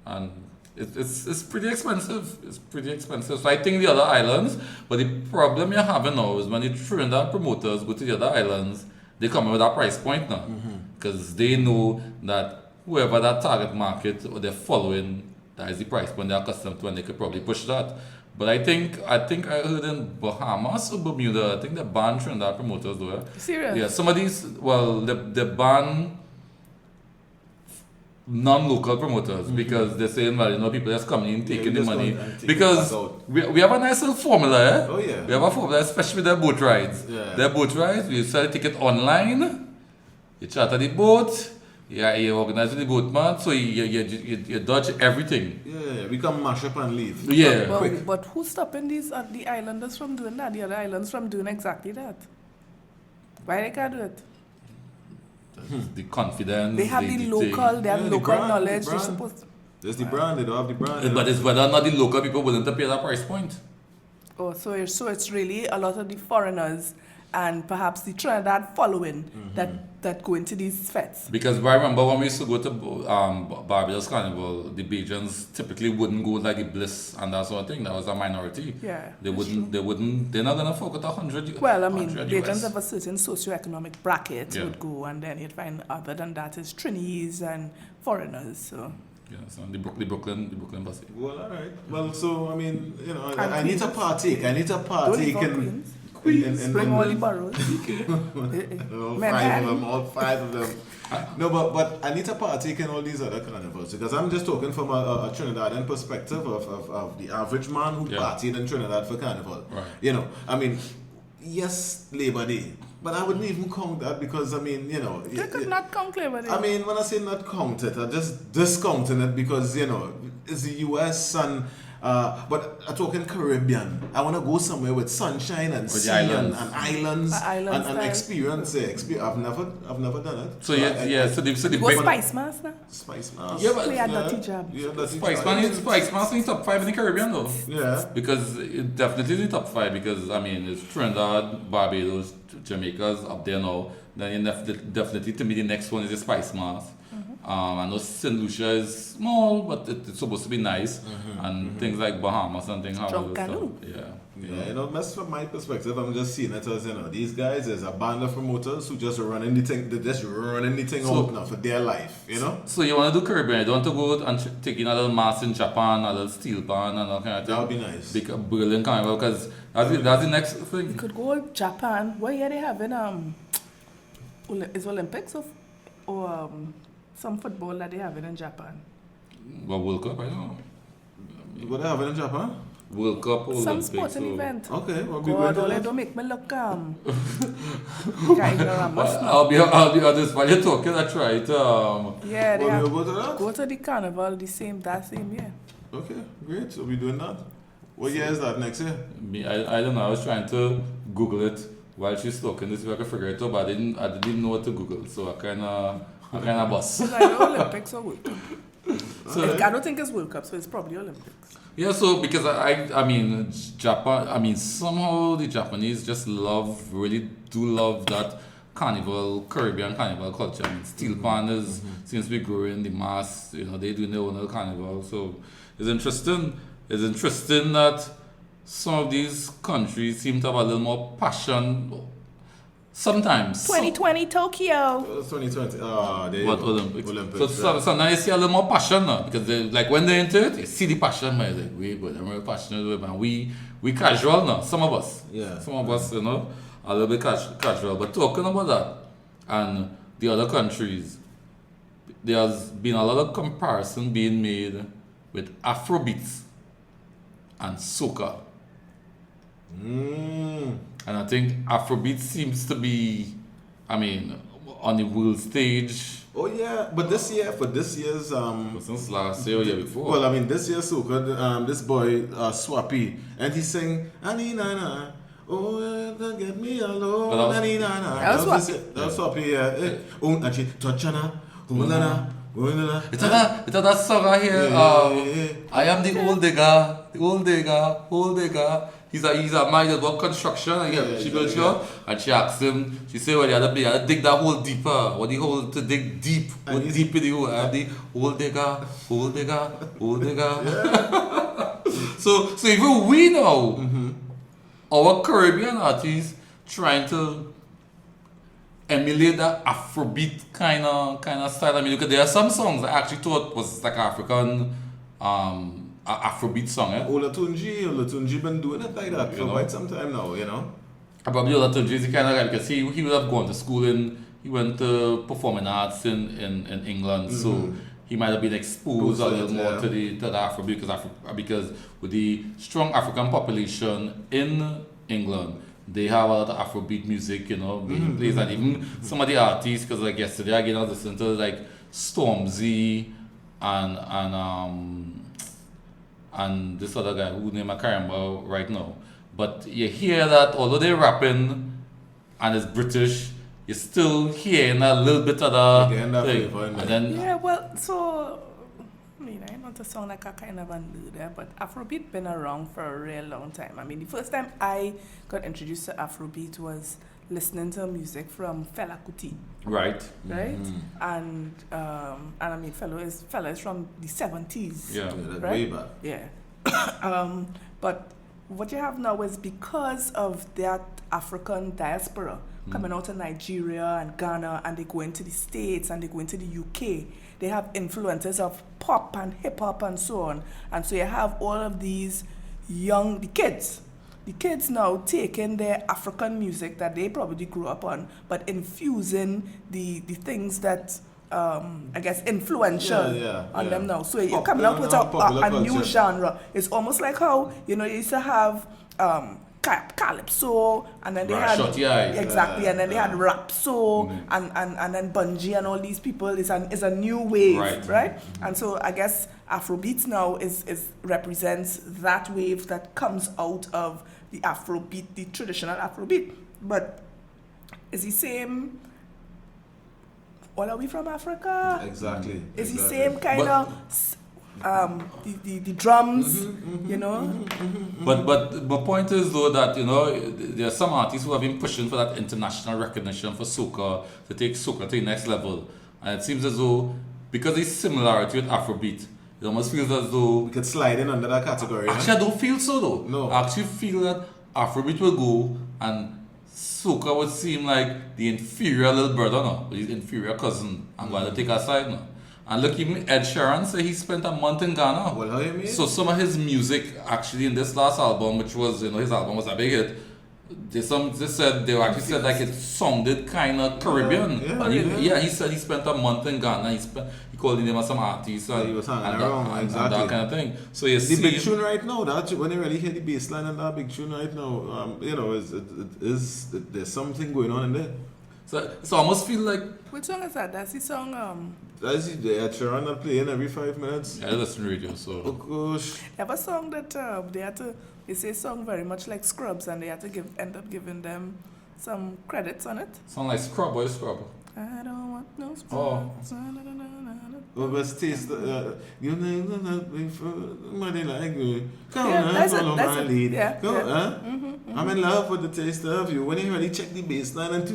and it's pretty expensive. It's pretty expensive. So I think the other islands, but the problem you're having now is when the Trinidad promoters go to the other islands, they come with that price point now, because they know that whoever that target market or they're following, that is the price point they're accustomed to, and they could probably push that. But I think I heard in Bahamas or Bermuda, I think they banned Trinidad promoters though. Serious? Yeah, some of these, well, they ban non-local promoters because they're saying, well, people just coming in, taking the just money. going and taking Because us out. we have a nice little formula, eh? Oh, yeah. We have a formula, especially with their boat rides. Yeah. Their boat rides, we sell a ticket online, you charter the boat, you organize with the boatman, so you dodge everything. Yeah, we can mash up and leave. Yeah. But who's stopping the islanders from doing that? The other islands from doing exactly that? Why they can't do it? The confidence. They have the local the brand, knowledge. the They're brand. supposed. There's the brand, they don't have the brand. But it's whether or not the local people willing to pay that price point. Oh, so it's really a lot of the foreigners and perhaps the Trinidad following that go into these fetes. Because I remember when we used to go to Barbados Carnival, the Bajans typically wouldn't go like the Bliss and that sort of thing. That was a minority. Yeah, They're not gonna fuck with 100. Well, I mean, 100 Bajans US. of a certain socioeconomic bracket Yeah. would go, and then you'd find other than that is Trinis and foreigners. So Yeah, so the Brooklyn bus. Well, all right. Well, so, I mean, And I need to Queens. partake. I need to don't partake leave out in... Queens. in Bring all the boroughs. all Manhattan. all five of them. No, but I need to partake in all these other carnivals because I'm just talking from a Trinidadian perspective of the average man who Yeah. partied in Trinidad for carnival. Right. I mean, yes, Labor Day, but I wouldn't even count that because, I mean, They could not count Labor Day. I mean, when I say not count it, I'm just discounting it because, it's the US and, but I'm talking Caribbean. I want to go somewhere with sunshine and sea and islands Island and style. experience it. I've never done it. So the Go big Spice Mass now. Spice Mass. Yeah, but- Play a dirty jab. Yeah, dirty Spice jab. Man is top 5 in the Caribbean though. Yeah. Because it definitely is the top 5 because I mean it's Trinidad, Barbados, Jamaica's up there now. Then you definitely to me the next one is the Spice Mass. I know St. Lucia is small, but it's supposed to be nice, and things like Bahamas and things. Drunk canoe. Yeah, that's from my perspective. I'm just seeing it as these guys is a band of promoters who just running the thing. They're just running the thing out now for their life. So you want to do Caribbean? You don't want to go and take in a little mass in Japan, a little steel pan, and all kind of thing. That would be nice. Big Berlin Carnival, because that's the next thing. You could go Japan. What year they having is Olympics or some football that they having in Japan? Well, World Cup, I don't know. What they have in Japan? World Cup or Some Olympics. sporting event. Okay, well, we God, going to don't make me look ignoramus. I'll be honest, while you're talking, I try to Yeah, they Well, have, we'll go to that? go to the carnival that same year. Okay, great. So we're doing that. What year is that next year? I don't know, I was trying to Google it while she's talking this way I could figure it out, but I didn't know what to Google, so I kinda bust. It's either Olympics or World Cup. So, I don't think it's World Cup, so it's probably Olympics. yeah, so because I mean Japan, I mean somehow the Japanese just really do love that Caribbean carnival culture. I mean steel pan seems to be growing, the mass, they doing their own little carnival. So it's interesting that some of these countries seem to have a little more passion sometimes. 2020 Tokyo. 2020. What Olympics? Olympics. So sometimes you see a little more passion now because when they're into it, you see the passion. Man, like we good, I'm really passionate with it, man. We casual now. Some of us, Yeah. Some of us, a little bit casual. But talking about that and the other countries, there's been a lot of comparison being made with Afrobeats and soca. And I think Afrobeat seems to be, I mean, on the world stage. Oh yeah, but this year's Since last year or year before. well, I mean this year's soca, this boy Swappy, and he sang Ani Nana. Oh, don't get me alone. But that was- Ani Nana. That was That was Swappy, yeah. And she touchana, Nana. It's that song I hear. I am the old digger. He's a man that work construction. And she built sure, and she asked him. She said, "Well, you had to dig that hole deeper. What the hole to dig deep? What deep in the hole? I am the old digger. So even we know our Caribbean artists trying to emulate that Afrobeat kind of style. I mean, there are some songs I actually thought was like African Afrobeat song. Olatunji been doing it like that for quite some time now, Probably Olatunji is the kind of guy because he would have gone to school he went to performing arts in England, so he might have been exposed a little more to the Afrobeat because with the strong African population in England, they have a lot of Afrobeat music, being played, and even some of the artists, because like yesterday again I was listening to like Stormzy and this other guy whose name I can't remember right now. But you hear that although they're rapping and it's British, you're still hearing a little bit of the thing. And then, I not to sound like a kind of a there, but Afrobeat been around for a real long time. I mean, the first time I got introduced to Afrobeat was listening to music from Fela Kuti. Right. And I mean, Fela is from the 70s. Yeah, right? Way back. Yeah. But what you have now is because of that African diaspora coming out of Nigeria and Ghana, and they go into the States and they go into the UK, they have influences of pop and hip hop and so on. And so you have all of these the kids now taking their African music that they probably grew up on, but infusing the things that I guess influential on them now. So you're coming out with a new genre. It's almost like how you used to have calypso, and then they had and then they had rapso, and then Bunji and all these people is a new wave, right? And so I guess Afrobeat now is represents that wave that comes out of the Afrobeat, the traditional Afrobeat, but it's the same. All are we from Africa? Exactly. It's the same kind of the drums, But the point is though that there are some artists who have been pushing for that international recognition for soca, to take soca to the next level, and it seems as though because there's similarity with Afrobeat, it almost feels as though we could slide in under that category. Actually, I don't feel so though. No. I actually feel that Afrobeat will go and soca would seem like the inferior little brother now, his inferior cousin, and going to take a side now. And look, even Ed Sheeran said he spent a month in Ghana. Well, how you mean? So some of his music actually in this last album, which was his album was a big hit. They actually said like it sounded kind of Caribbean. He said he spent a month in Ghana. He called the name of some artists and, he was hanging around, and that kind of thing. So you the big tune right now, that when you really hear the bass line and that big tune right now, there's something going on in there. So I almost feel like. Which song is that? That's the song. That's the Ed Sheeran that playing every 5 minutes. Yeah, I listen to radio, so. Oh gosh. They have a song that they say song very much like Scrubs, and they had to end up giving them some credits on it. Sound like Scrub, what is Scrub? I don't want no Scrubs. Oh. Well, but taste you know money like me. Come that's follow it. my lead. Yeah, Go, yeah. I'm in love with the taste of you. When you really check the bass line and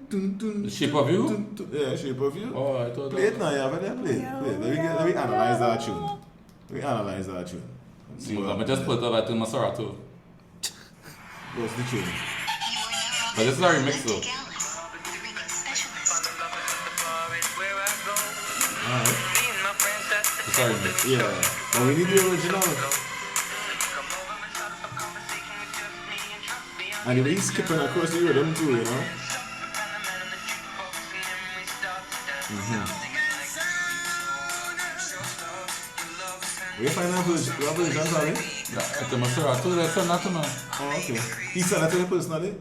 The Shape of You? Yeah, Shape of You. Oh, I thought Play it now, yeah, but play it. Let me analyze that tune. See what I just put it up at Masarato. What's the tune? But this is a remix though. Alright. It's a remix. Yeah. But we need the original. And he's skipping across the rhythm too, Where you find that version? What version, sorry? At the Masarato, they sent that to me. Oh, okay. He sent that to you personally?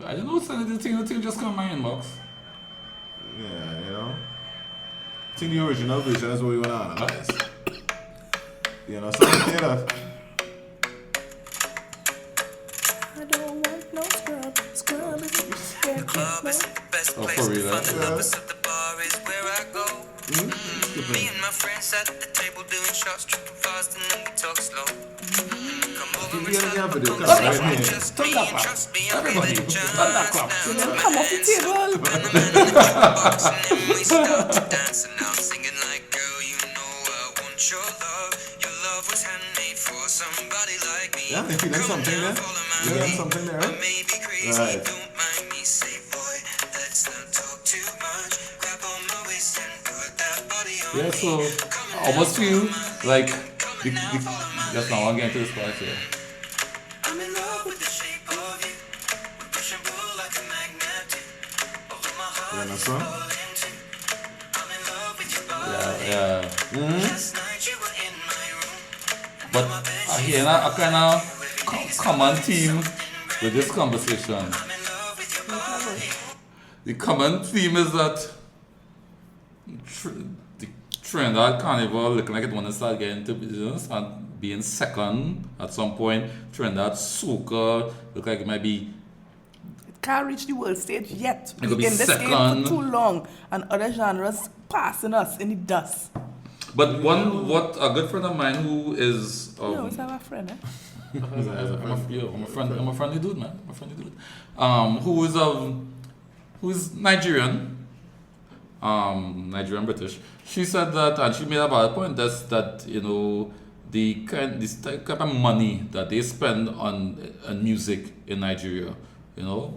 I don't know, send the thing just come in my inbox. Yeah, I think the original version is what we want to analyze. You know, something like that. I don't want no scrub. Scrub is the club is the best place to find the lovers of the bar is where I go. Me and my friends at the table doing shots, tripping fast and then we talk slow. Come over and start up a conversation, just me and trust me, I'm really just now. come off the table. And the man in the box and then we start to dance and I'm singing like, girl, you know I want your love. Your love was handmade for somebody like me. Yeah, they feel like something there. You got something there, I may be crazy, right? don't mind me, say boy, let's not talk too much. Grab on my waist and put that body on Yeah, so I almost feel like just now I'll get into this part here. I'm in love with the shape of you. We push and pull like a magnet. Although my heart is falling too. I'm in love with your body. Yeah. Last night you were in my room. But I hear a kind of common theme with this conversation. I'm in love with your body. The common theme is that the Trinidad Carnival looking like it want to start getting to start being second at some point. Trinidad soca look like it might be. It can't reach the world stage yet. It could be in this game second. for too long, and other genres passing us in the dust. But what a good friend of mine who is You always have a friend, eh? I'm a friendly dude, man. I'm a friendly dude. Who is Nigerian. Nigerian British. She said that, and she made a valid point. That you know this type of money that they spend on music in Nigeria, you know,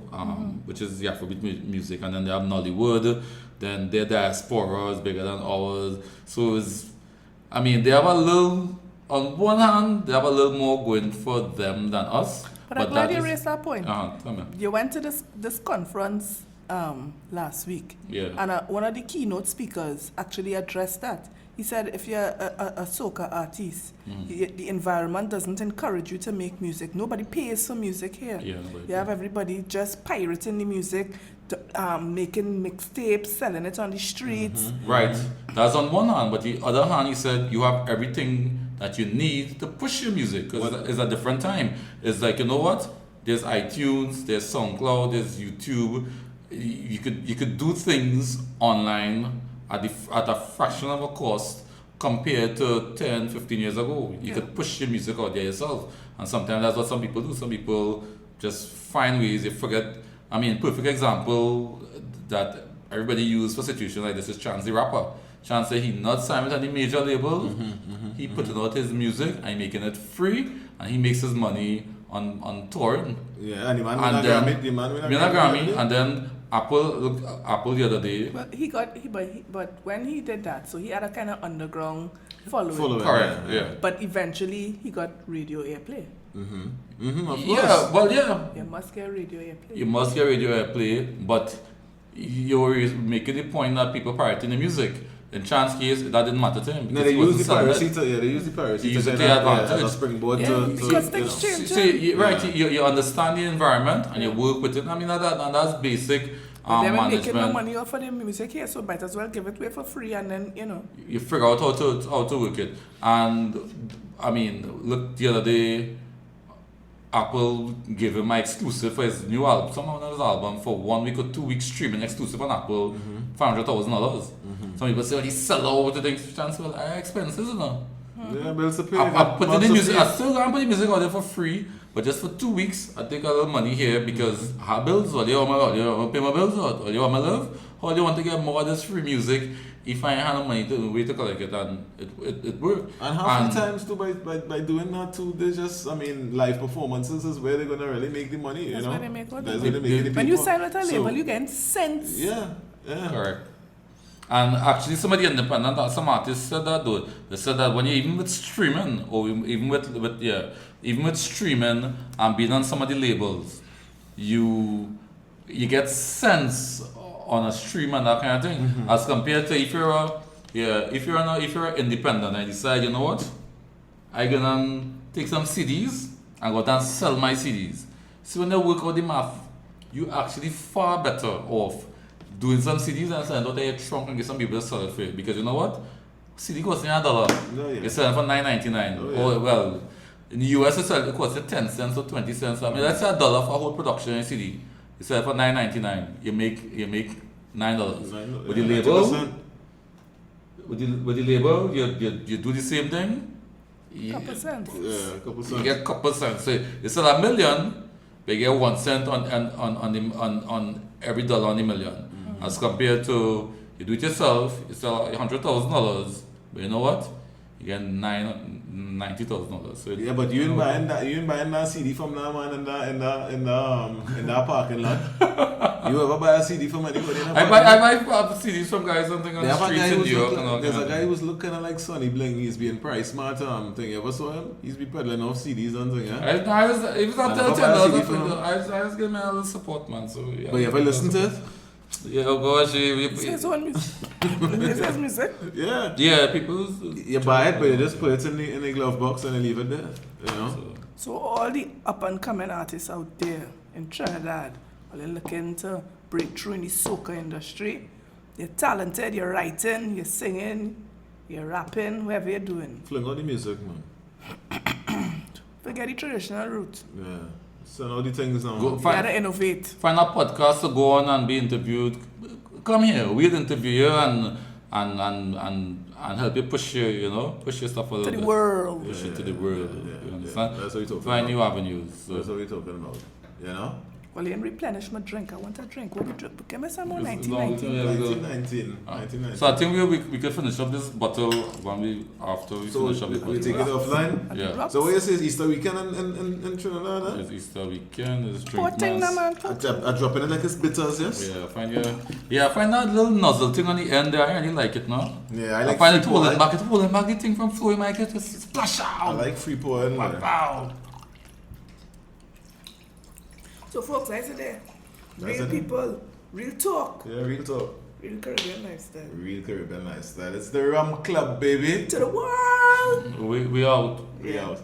which is the Afrobeat music, and then they have Nollywood. Then their diaspora is bigger than ours. So they have a little. On one hand, they have a little more going for them than us. But I'm glad you raised that point. Tell me. You went to this conference last week. Yeah. And one of the keynote speakers actually addressed that. He said if you're a soca artist, the environment doesn't encourage you to make music. Nobody pays for music here. Yeah, you have everybody just pirating the music, making mixtapes, selling it on the streets. Right. That's on one hand. But the other hand, he said you have everything that you need to push your music because it's a different time. It's like, you know what? There's iTunes, there's SoundCloud, there's YouTube. You could do things online at a fraction of a cost compared to 10, 15 years ago. You could push your music out there yourself. And sometimes that's what some people do. Some people just find ways, they forget. Perfect example that everybody use for situations like this is Chance the Rapper. Chance he not signed with any major label. He putting out his music and making it free, and he makes his money on touring. Yeah, and the man and win a Grammy. And then Apple the other day. But but when he did that, so he had a kind of underground following. Correct. Yeah. But eventually he got radio airplay. Of course. Yeah. Well, yeah. You must get radio airplay. You must get radio airplay, but you're making the point that people pirating the music. In Chance's case, that didn't matter to him. No, they use the piracy to as a springboard because things change. Right, you understand the environment and you work with it. That's basic But they're management. making no money off of their music here, so might as well give it away for free and then, You figure out how to work it. And, look, the other day, Apple gave him my exclusive for his new album, some of his album, for 1 week or 2 weeks streaming exclusive on Apple, $500,000. Some people say, well, he sell out the things. Chance, well, expenses, you know. Yeah, bills to pay. I put in the music, I still got the music out there for free, but just for 2 weeks, I take a little money here because I have bills, or do you want to pay my bills, or do you want my love, or do you want to get more of this free music if I ain't have no money to wait to collect it, and it worked. And half the times too, by doing that too, they just, live performances is where they're going to really make the money, That's you know. where they make all the That's money. where they make the When you people. sign with a label, you get cents. Yeah. Correct. And actually, some of the independent, some artists said that though. They said that when you even with streaming, or even with streaming and being on some of the labels, you get sense on a stream and that kind of thing, as compared to if you're an independent and you decide, you know what, I'm gonna take some CDs and go and sell my CDs. So when you work out the math, you actually far better off doing some CDs and selling out your trunk and get some people to sell it for you. Because you know what? CD costing $1. Oh, yeah. You're selling for $9.99. Oh, yeah. Or, well, in the US it costs 10 cents or 20 cents. Let's say $1 for a whole production in a CD. You sell it for $9.99. You make $9. With the label, 10%. with the label, you do the same thing. Couple cents. Yeah, a couple You cents. get a couple cents. So you sell $1 million, they get 1 cent on every dollar on the million. As compared to you do it yourself, you sell $100,000, but you know what? You get $90,000. So Yeah, but you ain't buying that CD from that man in that parking lot. You ever buy a CD from anybody in the I buy CDs from guys something on They the have a streets guy in who New York was and all there's a kind of guy thing. who was looking kind of like Sonny Bling. He's being price smart thing. You ever saw him? He's be peddling off CDs and thing, yeah? I was, if it's not I never $10, buy a CD from him. I just give me a little support, man. So yeah. But you ever listen to it? Yeah, oh gosh, It's his own music. It's his music. Yeah. yeah, people. You buy it, but you just put it in the glove box and you leave it there. You know? So all the up and coming artists out there in Trinidad, are they looking to break through in the soca industry? You're talented, you're writing, you're singing, you're rapping, whatever you're doing. Fling out the music, man. Forget the traditional route. Yeah. So all the things now. Go You gotta find, innovate. find a podcast to go on and be interviewed. Come here, we'll interview you and help you push your stuff a little To bit. the world. Push it to the world. Yeah, You understand? That's what we talking Find about. new avenues. That's So. what we're talking about. You know? Well, you replenish my drink. I want a drink. What we drink? Give me some more It's 1990. long, yeah, we go. 1919. So I think we can finish up this bottle after we So finish up the we take it bottle. offline. Yeah. So what you say is Easter weekend in Trinidad? Huh? It's Easter weekend, it's Poor drink thing, months. man. I drop in it like it's bitters, yes? Find that little nozzle thing on the end there. I really like it now. Yeah, I I like find it free pour. holding back the thing from flowing, make it just splash I out. like free pour in there. Wow. So, folks, I said there. That's Real it. people, real talk, Yeah, real talk. real Caribbean lifestyle. Real Caribbean lifestyle. It's the Rum Club, baby. To the world! We out. We out.